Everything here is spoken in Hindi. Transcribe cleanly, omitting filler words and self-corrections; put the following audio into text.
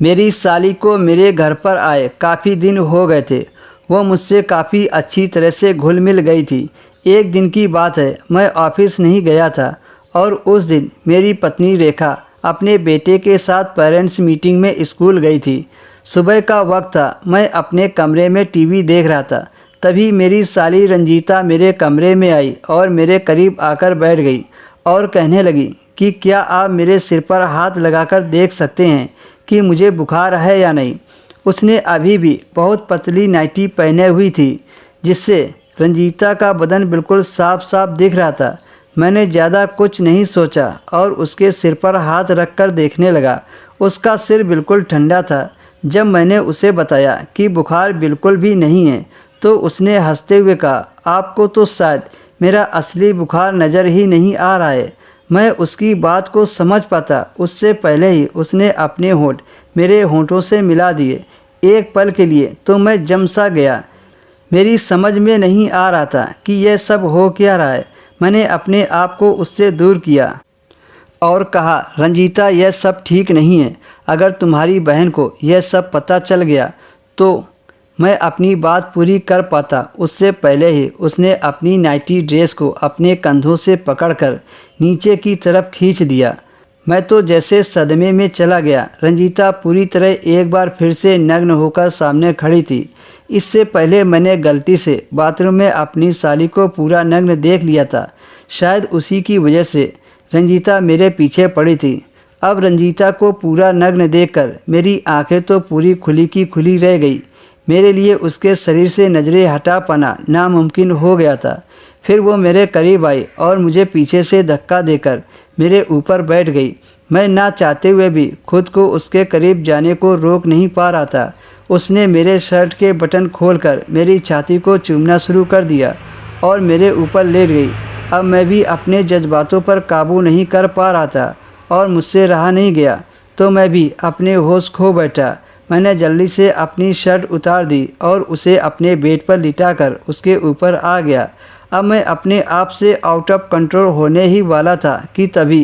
मेरी साली को मेरे घर पर आए काफ़ी दिन हो गए थे। वो मुझसे काफ़ी अच्छी तरह से घुल मिल गई थी। एक दिन की बात है, मैं ऑफिस नहीं गया था और उस दिन मेरी पत्नी रेखा अपने बेटे के साथ पेरेंट्स मीटिंग में स्कूल गई थी। सुबह का वक्त था, मैं अपने कमरे में टीवी देख रहा था। तभी मेरी साली रंजीता मेरे कमरे में आई और मेरे करीब आकर बैठ गई और कहने लगी कि क्या आप मेरे सिर पर हाथ लगाकर देख सकते हैं कि मुझे बुखार है या नहीं। उसने अभी भी बहुत पतली नाइटी पहने हुई थी, जिससे रंजीता का बदन बिल्कुल साफ साफ दिख रहा था। मैंने ज़्यादा कुछ नहीं सोचा और उसके सिर पर हाथ रखकर देखने लगा। उसका सिर बिल्कुल ठंडा था। जब मैंने उसे बताया कि बुखार बिल्कुल भी नहीं है, तो उसने हंसते हुए कहा, आपको तो शायद मेरा असली बुखार नज़र ही नहीं आ रहा है। मैं उसकी बात को समझ पाता उससे पहले ही उसने अपने होंठ मेरे होंठों से मिला दिए। एक पल के लिए तो मैं जम सा गया। मेरी समझ में नहीं आ रहा था कि यह सब हो क्या रहा है। मैंने अपने आप को उससे दूर किया और कहा, रंजीता, यह सब ठीक नहीं है। अगर तुम्हारी बहन को यह सब पता चल गया तो मैं अपनी बात पूरी कर पाता। उससे पहले ही उसने अपनी नाइटी ड्रेस को अपने कंधों से पकड़कर नीचे की तरफ खींच दिया। मैं तो जैसे सदमे में चला गया। रंजीता पूरी तरह एक बार फिर से नग्न होकर सामने खड़ी थी। इससे पहले मैंने गलती से बाथरूम में अपनी साली को पूरा नग्न देख लिया था। शायद उसी की वजह से रंजीता मेरे पीछे पड़ी थी। अब रंजीता को पूरा नग्न देखकर मेरी आंखें तो पूरी खुली की खुली रह गई। मेरे लिए उसके शरीर से नज़रें हटा पाना नामुमकिन हो गया था। फिर वो मेरे करीब आई और मुझे पीछे से धक्का देकर मेरे ऊपर बैठ गई। मैं ना चाहते हुए भी खुद को उसके करीब जाने को रोक नहीं पा रहा था। उसने मेरे शर्ट के बटन खोलकर मेरी छाती को चूमना शुरू कर दिया और मेरे ऊपर लेट गई। अब मैं भी अपने जज्बातों पर काबू नहीं कर पा रहा था और मुझसे रहा नहीं गया, तो मैं भी अपने होश खो बैठा। मैंने जल्दी से अपनी शर्ट उतार दी और उसे अपने बेड पर लिटाकर उसके ऊपर आ गया। अब मैं अपने आप से आउट ऑफ कंट्रोल होने ही वाला था कि तभी